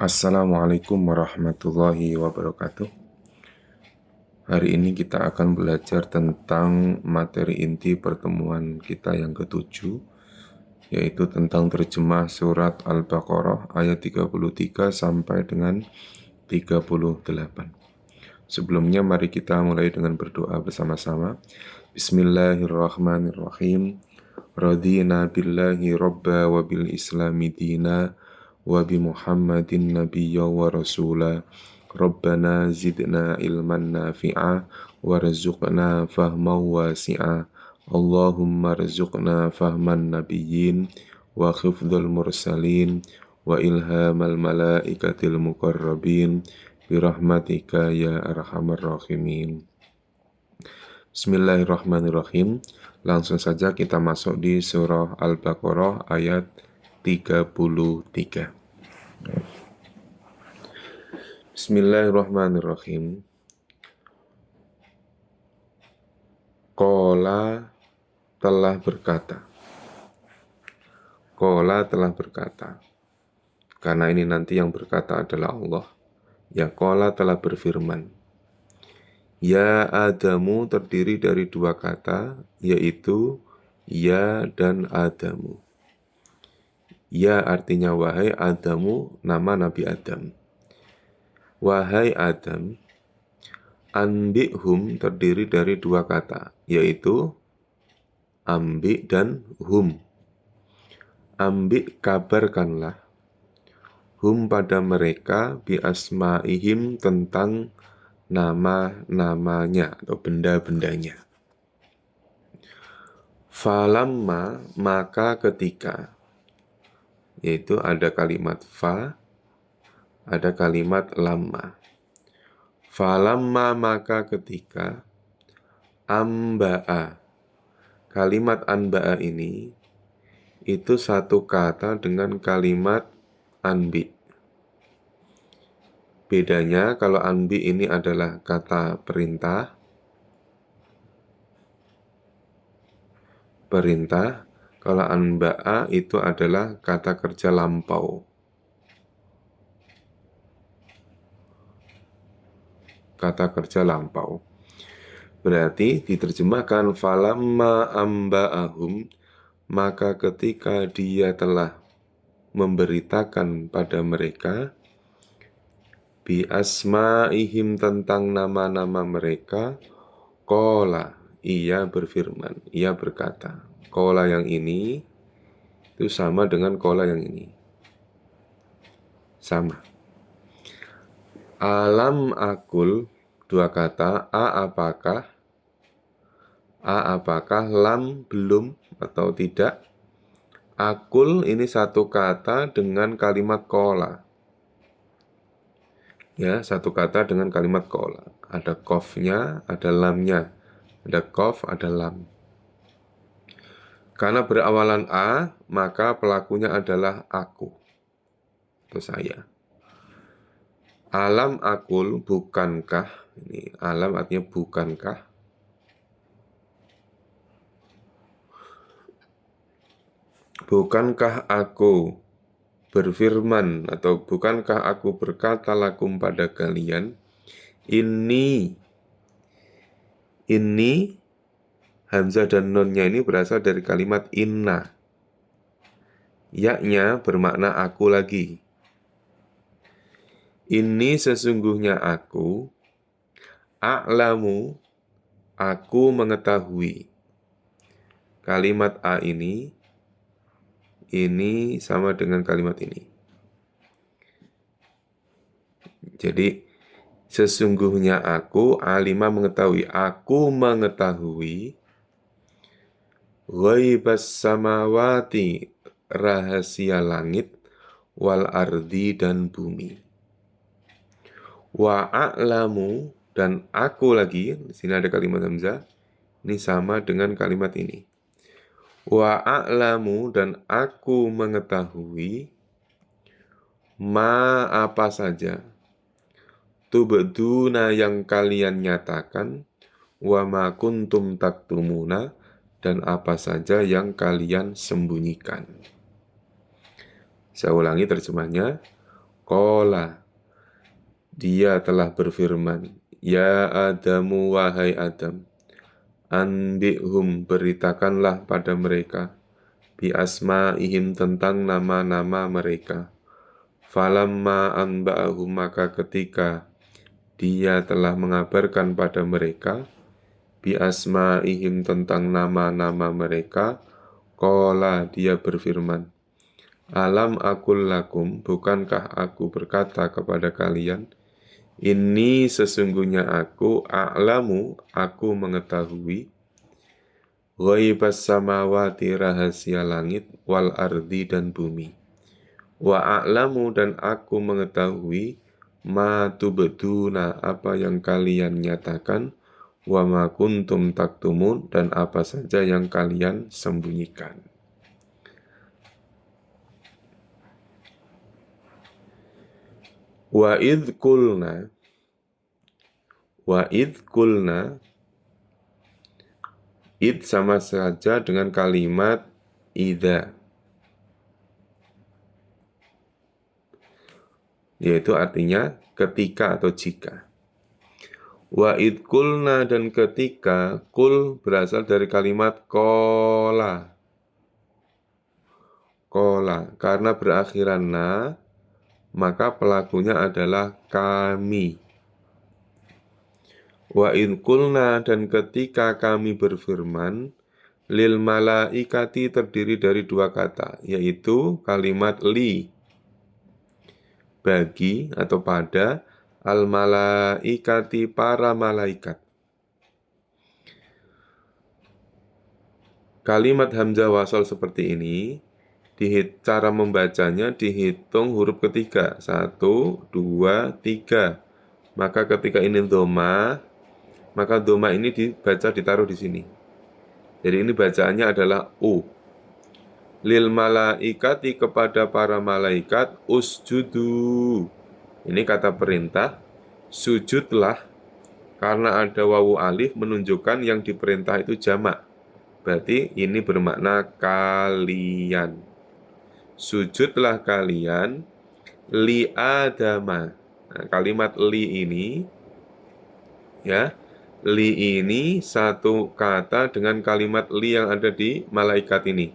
Assalamualaikum warahmatullahi wabarakatuh. Hari ini kita akan belajar tentang materi inti pertemuan kita yang ketujuh, yaitu tentang terjemah surat Al-Baqarah ayat 33 sampai dengan 38. Sebelumnya mari kita mulai dengan berdoa bersama-sama. Bismillahirrahmanirrahim. Radina billahi robba wa bil islami dina wa bi Muhammadin nabiyya wa rasula. Rabbana zidna ilman nafi'a warzuqna fahman wasi'a. Allahumma rzuqna fahman nabiyyin wa khifdhal mursalin wa ilhamal malaikatil muqarrabin birahmatika ya arhamar rahimin. Bismillahirrahmanirrahim. Langsung saja kita masuk di surah Al-Baqarah ayat 33. Bismillahirrahmanirrahim. Qala telah berkata. Qala telah berkata. Karena ini nanti yang berkata adalah Allah. Ya, Qala telah berfirman. Ya Adamu terdiri dari dua kata, yaitu ya dan Adamu. Ya artinya wahai Adamu, nama Nabi Adam. Wahai Adam, anbi'hum terdiri dari dua kata, yaitu ambi dan hum. Ambi kabarkanlah, hum pada mereka bi asma'ihim tentang nama-namanya atau benda-bendanya. Falamma maka ketika, yaitu ada kalimat fa, ada kalimat lamma. Falamma maka ketika, amba'a. Kalimat anba'a ini itu satu kata dengan kalimat anbi. Bedanya kalau anbi ini adalah kata perintah, kalau anba'a itu adalah kata kerja lampau. Kata kerja lampau. Berarti diterjemahkan falamma amba'ahum, maka ketika dia telah memberitakan pada mereka bi asma'ihim tentang nama-nama mereka, qala, ia berfirman, ia berkata. Qala yang ini itu sama dengan qala yang ini. Sama. Alam akul, dua kata, apakah, lam belum atau tidak. Akul ini satu kata dengan kalimat qala. Ya, satu kata dengan kalimat qala. Ada qafnya, ada lamnya. Ada qaf, ada lam. Karena berawalan a, maka pelakunya adalah aku. Itu saya. Alam akul, bukankah. Ini alam artinya bukankah. Bukankah aku berfirman atau bukankah aku berkata lakum pada kalian, ini hamzah dan nunnya ini berasal dari kalimat inna. Ya-nya bermakna aku lagi. Ini sesungguhnya aku, a'lamu, aku mengetahui. Kalimat a ini sama dengan kalimat ini. Jadi sesungguhnya aku, alima mengetahui, aku mengetahui ghaibas samawati, rahasia langit, wal ardi dan bumi. Wa a'lamu, dan aku lagi, di sini ada kalimat hamzah, ini sama dengan kalimat ini. Wa a'lamu, dan aku mengetahui ma apa saja tubduna yang kalian nyatakan, wa ma kuntum taktumuna, dan apa saja yang kalian sembunyikan. Saya ulangi terjemahnya. Qala, dia telah berfirman, ya Adamu wahai Adam, anbi'hum beritakanlah pada mereka, bi asma'ihim tentang nama-nama mereka. Falamma anba'ahum maka ketika dia telah mengabarkan pada mereka, bi asma'ihim tentang nama-nama mereka, qala dia berfirman, alam akul lakum, bukankah aku berkata kepada kalian, ini sesungguhnya aku, a'lamu, aku mengetahui, ghaibas samawati rahasia langit, wal ardi dan bumi. Wa a'lamu dan aku mengetahui, ma tubduna apa yang kalian nyatakan, wa ma kuntum taktumun dan apa saja yang kalian sembunyikan. Wa idh kulna, id sama saja dengan kalimat idza, yaitu artinya ketika atau jika. Wa id kulna dan ketika, kul berasal dari kalimat kola. Kola, karena berakhiran na, maka pelakunya adalah kami. Wa id kulna dan ketika kami berfirman, lil malaikati terdiri dari dua kata, yaitu kalimat li, bagi atau pada, al malaikati para malaikat. Kalimat hamzah wasal seperti ini, cara membacanya dihitung huruf ketiga, 1, 2, 3. Maka ketika ini doma, maka doma ini dibaca ditaruh di sini. Jadi ini bacaannya adalah u. Lil malaikati kepada para malaikat, usjudu. Ini kata perintah, sujudlah, karena ada wawu alif menunjukkan yang diperintah itu jamak. Berarti ini bermakna kalian. Sujudlah kalian li adama. Nah, kalimat li ini, ya, li ini satu kata dengan kalimat li yang ada di malaikat ini.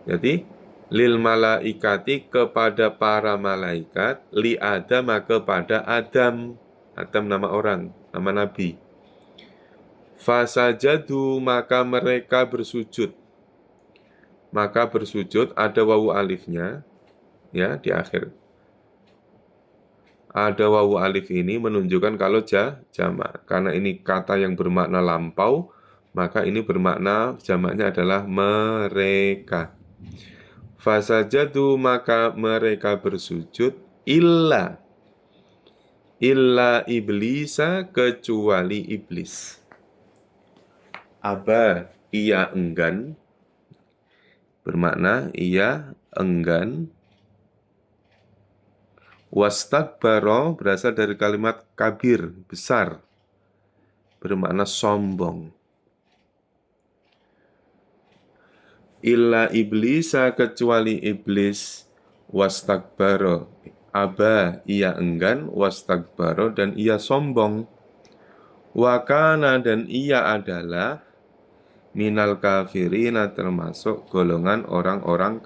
Jadi lil malaikati kepada para malaikat, li adama kepada Adam. Adam nama orang, nama nabi. Fasajadu maka mereka bersujud. Maka bersujud ada wawu alifnya, ya, di akhir. Ada wawu alif ini menunjukkan kalau jamak. Karena ini kata yang bermakna lampau, maka ini bermakna jamaknya adalah mereka. Fasajadu maka mereka bersujud illa iblisa kecuali iblis. Aba ia enggan, bermakna ia enggan. Wastakbaro berasal dari kalimat kabir, besar, bermakna sombong. Illa iblisa kecuali iblis, wastakbaro, aba ia enggan, wastakbaro dan ia sombong. Wakana dan ia adalah minal kafirina termasuk golongan orang-orang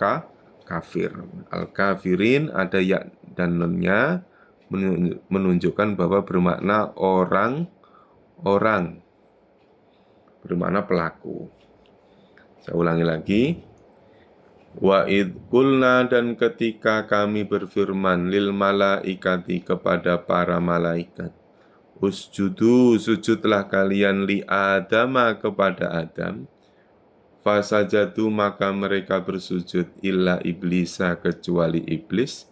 kafir. Al-kafirin ada ya dan nunnya menunjukkan bahwa bermakna orang, bermakna pelaku. Saya ulangi lagi. Wa id qulna dan ketika kami berfirman lil malaikati kepada para malaikat, usjudu sujudlah kalian li adama kepada Adam. Fasajadu maka mereka bersujud illa iblisa kecuali iblis.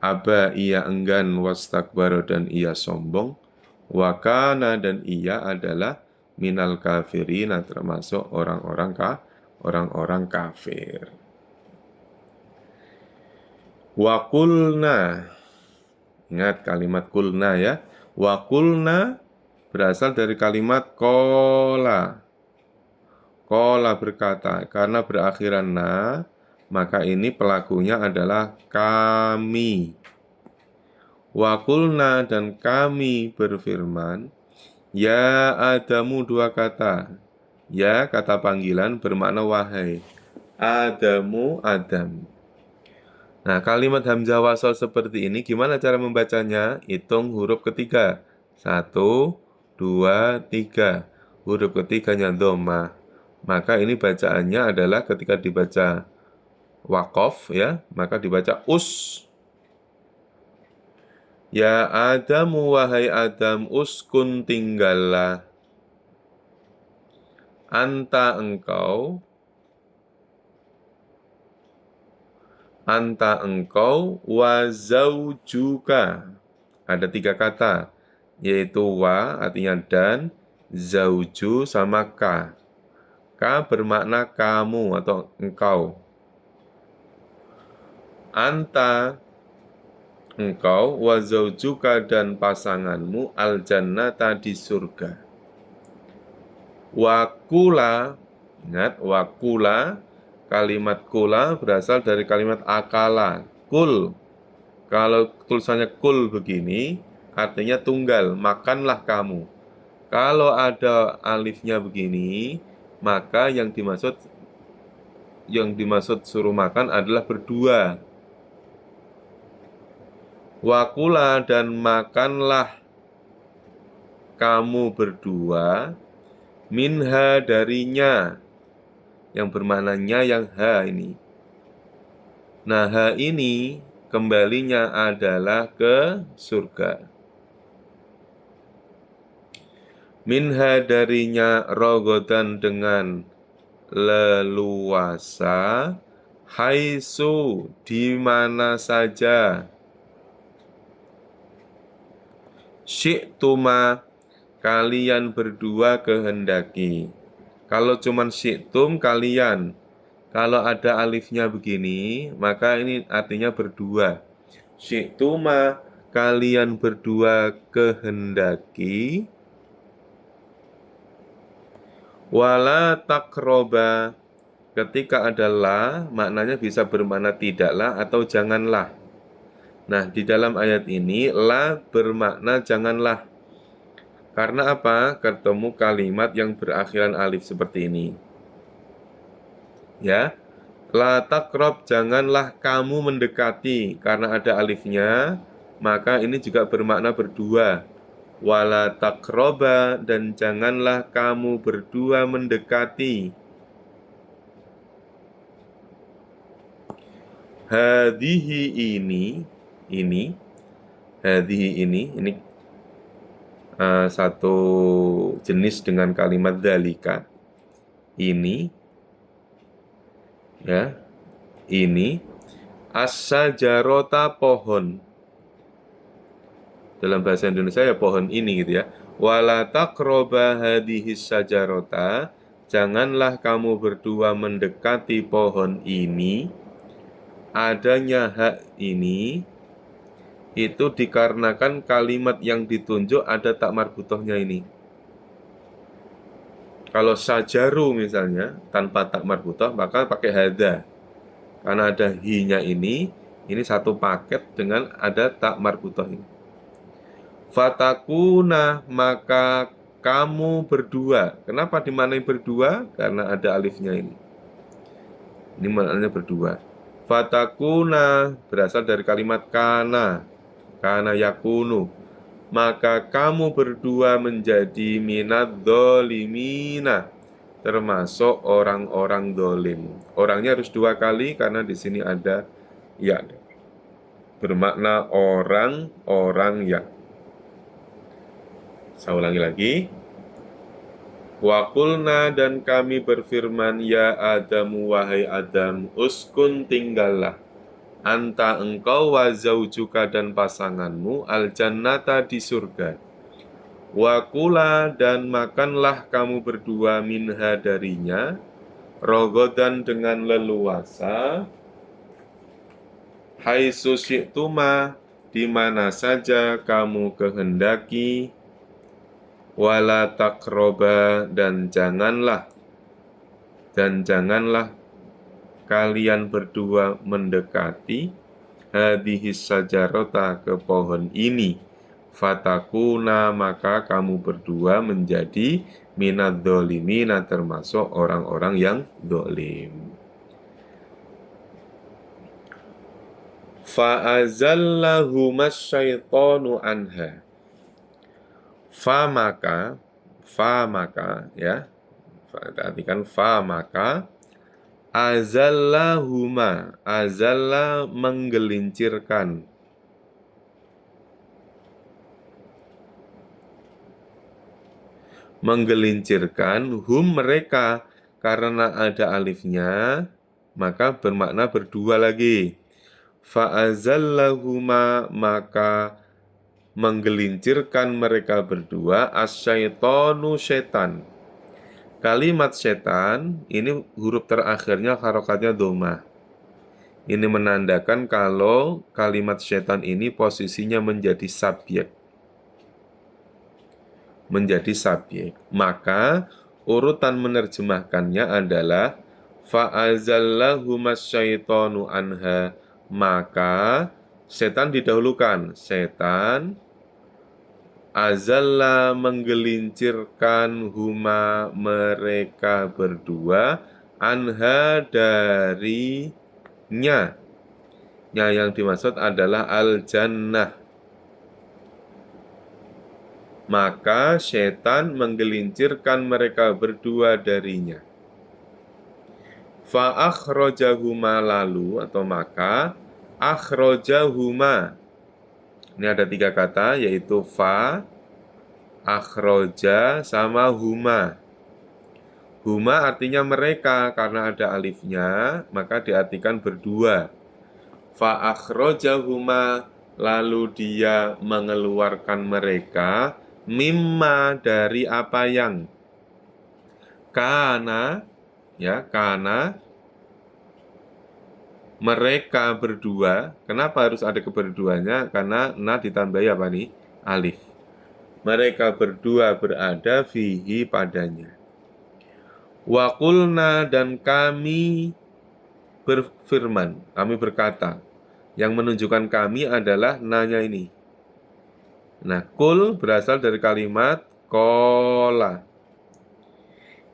Aba ia enggan, wastakbaro dan ia sombong. Wakana dan ia adalah minal kafirina termasuk orang-orang kafir. Wa qulna, ingat kalimat qulna ya. Wa qulna berasal dari kalimat qala. Qala berkata, karena berakhiran na, maka ini pelakunya adalah kami. Wa qulna dan kami berfirman, ya Adamu dua kata. Ya kata panggilan bermakna wahai. Adamu Adam. Nah, kalimat hamzah wasal seperti ini gimana cara membacanya? Hitung huruf ketiga. 1, 2, 3. Huruf ketiganya dhammah. Maka ini bacaannya adalah ketika dibaca waqaf ya, maka dibaca us. Ya Adamu wahai Adam uskun tinggallah. Anta engkau wa zaujuka. Ada 3 kata, yaitu wa artinya dan, zauju sama ka. Ka bermakna kamu atau engkau. Anta engkau wa zaujuka dan pasanganmu al jannata di surga. Wakula, ingat wakula, kalimat kula berasal dari kalimat akala, kul. Kalau tulisannya kul begini, artinya tunggal, makanlah kamu. Kalau ada alifnya begini, maka yang dimaksud suruh makan adalah berdua. Wakula dan makanlah kamu berdua, minha darinya, yang bermaknanya yang ha ini. Nah, ha ini kembalinya adalah ke surga. Minha darinya rogodan dengan leluasa, haisu di mana saja, syi'tuma kalian berdua kehendaki. Kalau cuman syi'tum kalian, kalau ada alifnya begini, maka ini artinya berdua. Syi'tuma kalian berdua kehendaki. Wala takroba, ketika ada la, maknanya bisa bermakna tidaklah atau janganlah. Nah, di dalam ayat ini, la bermakna janganlah. Karena apa? Ketemu kalimat yang berakhiran alif seperti ini. Ya, la takrob, janganlah kamu mendekati. Karena ada alifnya, maka ini juga bermakna berdua. Wala takroba, dan janganlah kamu berdua mendekati. Hadihi ini satu jenis dengan kalimat dalika. Ini, ya, ini as-sajarota pohon. Dalam bahasa Indonesia ya pohon ini gitu ya. Wala taqroba hadhis sajarota, janganlah kamu berdua mendekati pohon ini. Adanya hak ini itu dikarenakan kalimat yang ditunjuk ada tak marbutohnya ini. Kalau sajaru misalnya tanpa tak marbutoh maka pakai hada. Karena ada hi-nya ini satu paket dengan ada tak marbutoh ini. Fatakuna, maka kamu berdua. Kenapa dimanai berdua? Karena ada alifnya ini. Ini maknanya berdua. Fatakuna berasal dari kalimat kana. Kana yakunu. Maka kamu berdua menjadi minad dolimina, termasuk orang-orang dolim. Orangnya harus 2 kali karena di sini ada ya. Bermakna orang-orang ya. Saya ulangi lagi. Wa qulna, dan kami berfirman, ya Adamu wahai Adam, uskun tinggallah. Anta engkau wa zaujuka dan pasanganmu al jannata di surga. Wa kula, dan makanlah kamu berdua minha darinya, rogodan dengan leluasa, haitsu syi'tuma di mana saja kamu kehendaki, wala takroba, dan janganlah kalian berdua mendekati, hadhis sajarota, ke pohon ini, fatakuna, maka kamu berdua menjadi minad dzolimina, termasuk orang-orang yang dolim. Fa'azallahumas syaitonu anha. Fa maka ya, perhatikan, fa maka azallahuma, azalla menggelincirkan, hum mereka, karena ada alifnya maka bermakna berdua lagi. Fa'azallahuma, maka menggelincirkan mereka berdua, asyaitonu, setan. Kalimat setan ini huruf terakhirnya harokatnya dhammah. Ini menandakan kalau kalimat setan ini posisinya menjadi subjek. Maka urutan menerjemahkannya adalah fa'azallahumas syaitonu anha, maka setan didahulukan. Setan azalla menggelincirkan huma mereka berdua, anha darinya. Yang dimaksud adalah al-jannah. Maka setan menggelincirkan mereka berdua darinya. Fa akhrajahuma, lalu atau maka akhrajahuma. Ini ada 3 kata, yaitu fa, akhroja, sama huma. Huma artinya mereka, karena ada alifnya, maka diartikan berdua. Fa akhrojahuma, lalu dia mengeluarkan mereka, mimma, dari apa yang. Karena mereka berdua, kenapa harus ada keberduanya? Karena na ditambahi apa nih? Alif. Mereka berdua berada fihi, padanya. Wa qulna, dan kami berfirman, kami berkata. Yang menunjukkan kami adalah nanya ini. Nah, kul berasal dari kalimat kola.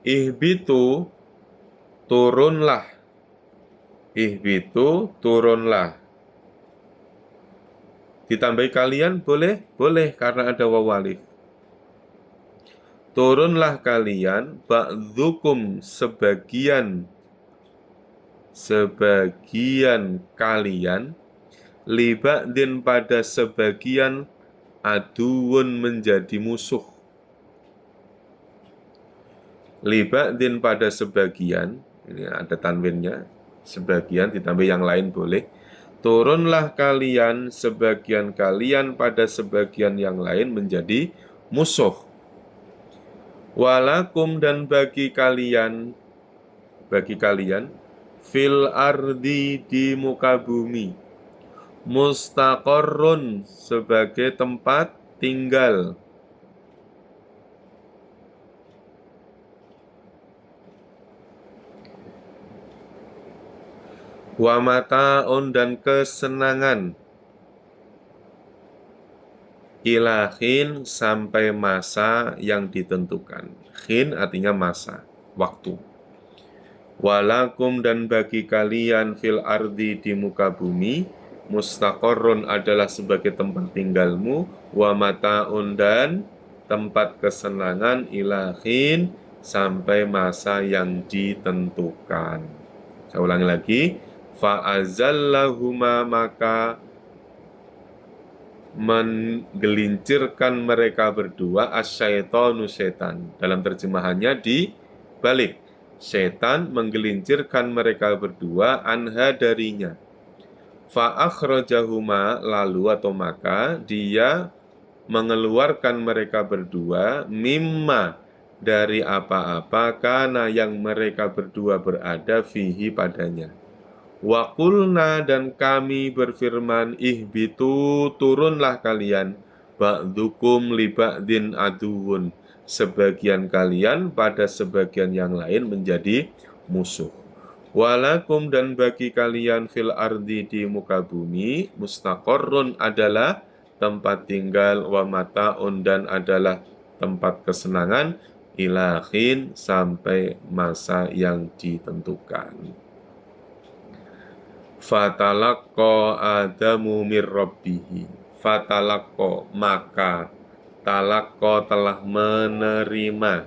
Ihbitu, turunlah. Ihbitu, turunlah. Ditambahi kalian boleh? Boleh, karena ada waw alif. Turunlah kalian, ba'dzukum, sebagian kalian, li ba'din, pada sebagian, aduun, menjadi musuh. Li ba'din, pada sebagian, ini ada tanwinnya, sebagian ditambah yang lain boleh. Turunlah kalian, sebagian kalian pada sebagian yang lain menjadi musuh. Walakum, dan bagi kalian, fil ardi, di muka bumi, mustaqarrun, sebagai tempat tinggal. Wa mata'un, dan kesenangan. Ila khin, sampai masa yang ditentukan. Khin artinya masa, waktu. Walakum, dan bagi kalian, fil ardi, di muka bumi, mustaqarrun, adalah sebagai tempat tinggalmu, wa mata'un, dan tempat kesenangan, ila khin, sampai masa yang ditentukan. Saya ulangi lagi. Fa'azallahuma, maka menggelincirkan mereka berdua, asyaitonu, setan. Dalam terjemahannya dibalik. Setan menggelincirkan mereka berdua, anha, darinya. Fa'akhrajahuma, lalu atau maka dia mengeluarkan mereka berdua, mimma, dari apa-apa, kana, yang mereka berdua berada, fihi, padanya. Wa qulna, dan kami berfirman, ihbitu, turunlah kalian, ba'dukum li ba'din aduun, sebagian kalian pada sebagian yang lain menjadi musuh. Walakum dan bagi kalian fil ardi di muka bumi, mustaqorrun adalah tempat tinggal, wa mataun dan adalah tempat kesenangan, ilahin sampai masa yang ditentukan. Fatalaqqa Adamu mir rabbihi. Fatalaqqa maka talaqqa telah menerima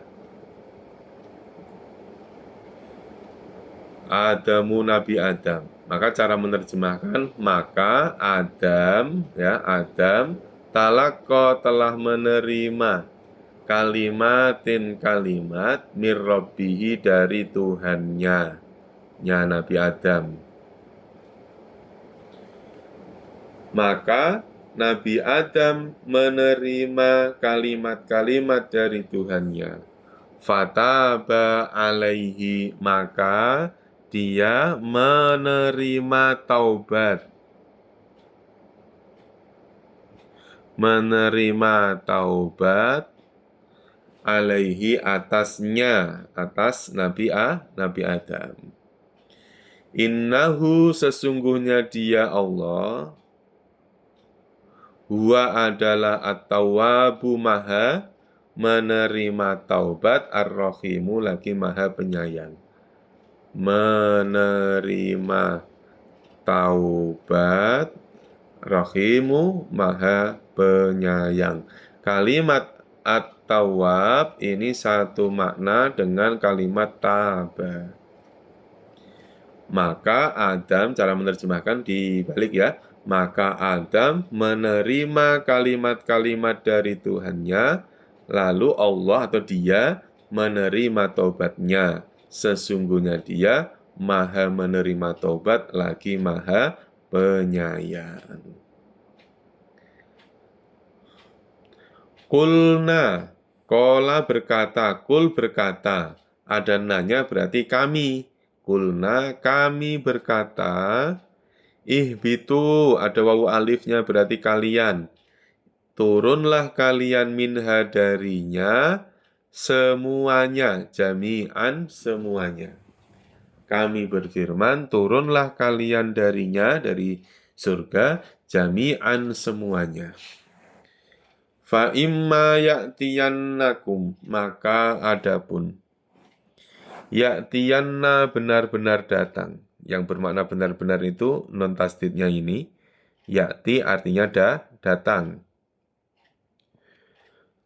Adamu Nabi Adam. Maka cara menerjemahkan maka Adam ya Adam talaqqa telah menerima kalimatin kalimat mir rabbihi dari Tuhannya Nabi Adam. Maka Nabi Adam menerima kalimat-kalimat dari Tuhannya. Fataba alaihi maka dia menerima taubat. Menerima taubat alaihi atasnya, atas Nabi Adam. Innahu sesungguhnya dia Allah huwa adalah at-tawwabu maha menerima taubat ar-rahimu lagi maha penyayang. Menerima taubat rahimu maha penyayang. Kalimat at-tawwab ini satu makna dengan kalimat taba. Maka Adam, cara menerjemahkan dibalik ya. Maka Adam menerima kalimat-kalimat dari Tuhannya, lalu Allah atau dia menerima taubatnya. Sesungguhnya dia maha menerima taubat lagi maha penyayang. Kulna, kola berkata, kul berkata, ada nanya berarti kami. Kulna kami berkata, ihbitu ada wawu alifnya berarti kalian. Turunlah kalian minha darinya semuanya, jami'an semuanya. Kami berfirman, turunlah kalian darinya, dari surga, jami'an semuanya. Fa imma ya'tiyannakum, maka adapun ya'tiyanna benar-benar datang. Yang bermakna benar-benar itu non tasdidnya ini. Ya'ti artinya datang.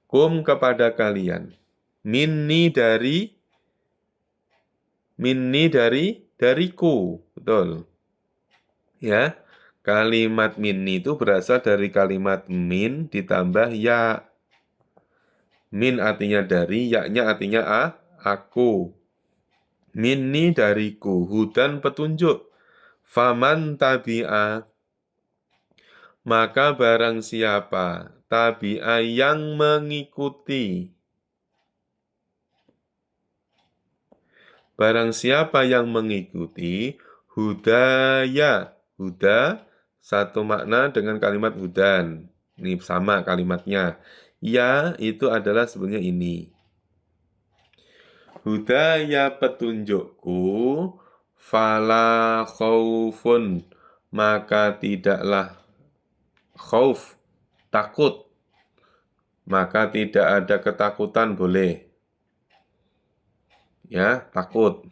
Kum kepada kalian. Minni dariku. Betul. Ya. Kalimat minni itu berasal dari kalimat min ditambah ya. Min artinya dari, yaknya artinya aku. Minni dariku, hudan petunjuk. Faman tabi'a, maka barang siapa tabi'a yang mengikuti. Barang siapa yang mengikuti hudaya. Huda satu makna dengan kalimat hudan. Ini sama kalimatnya. Ya itu adalah sebenarnya ini. Hudaya petunjukku, fala khaufun, maka tidaklah khauf, takut, maka tidak ada ketakutan boleh. Ya, takut.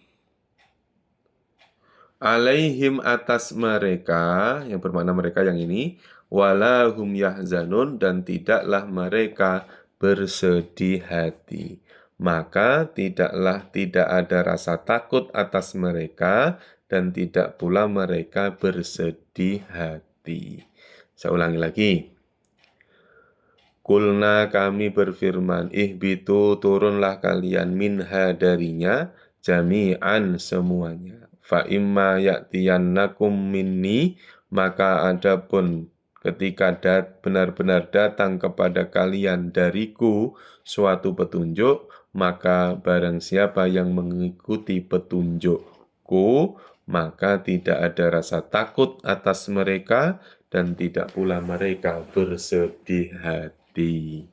Alaihim atas mereka, yang bermakna mereka yang ini, walahum yahzanun, dan tidaklah mereka bersedih hati. Maka tidak ada rasa takut atas mereka dan tidak pula mereka bersedih hati. Saya ulangi lagi. Kulna kami berfirman, ihbitu turunlah kalian minha darinya, jami'an semuanya. Fa imma ya'tiyannakum minni, maka adapun ketika benar-benar datang kepada kalian dariku suatu petunjuk, maka barang siapa yang mengikuti petunjukku, maka tidak ada rasa takut atas mereka dan tidak pula mereka bersedih hati.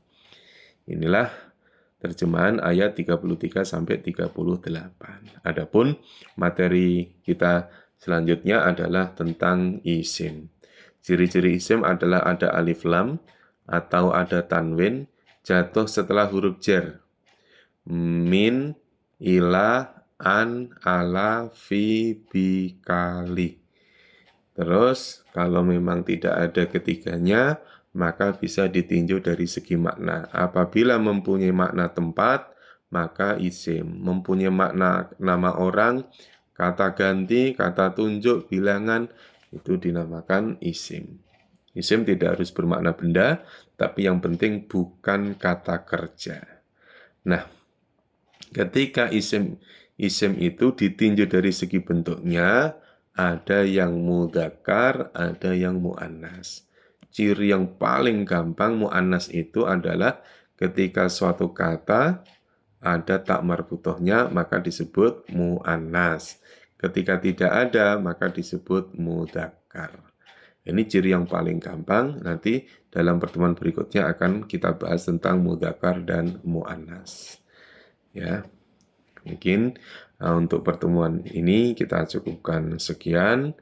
Inilah terjemahan ayat 33 sampai 38. Adapun materi kita selanjutnya adalah tentang isim. Ciri-ciri isim adalah ada alif lam atau ada tanwin jatuh setelah huruf jar. Min, ila, an, ala, fi, bi, kali. Terus kalau memang tidak ada ketiganya, maka bisa ditinjau dari segi makna. Apabila mempunyai makna tempat, maka isim. Mempunyai makna nama orang, kata ganti, kata tunjuk, bilangan, itu dinamakan isim. Isim tidak harus bermakna benda, tapi yang penting bukan kata kerja. Nah, ketika isim itu ditinjau dari segi bentuknya, ada yang mudzakkar, ada yang muannas. Ciri yang paling gampang muannas itu adalah ketika suatu kata ada tak marbutohnya maka disebut muannas. Ketika tidak ada maka disebut mudzakkar. Ini ciri yang paling gampang. Nanti dalam pertemuan berikutnya akan kita bahas tentang mudzakkar dan muannas. Ya. Mungkin untuk pertemuan ini kita cukupkan sekian.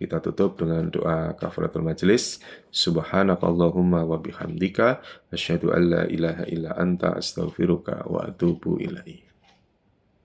Kita tutup dengan doa kafaratul majelis. Subhanakallahumma wa bihamdika asyhadu an la ilaha illa anta astaghfiruka wa atubu ilaik.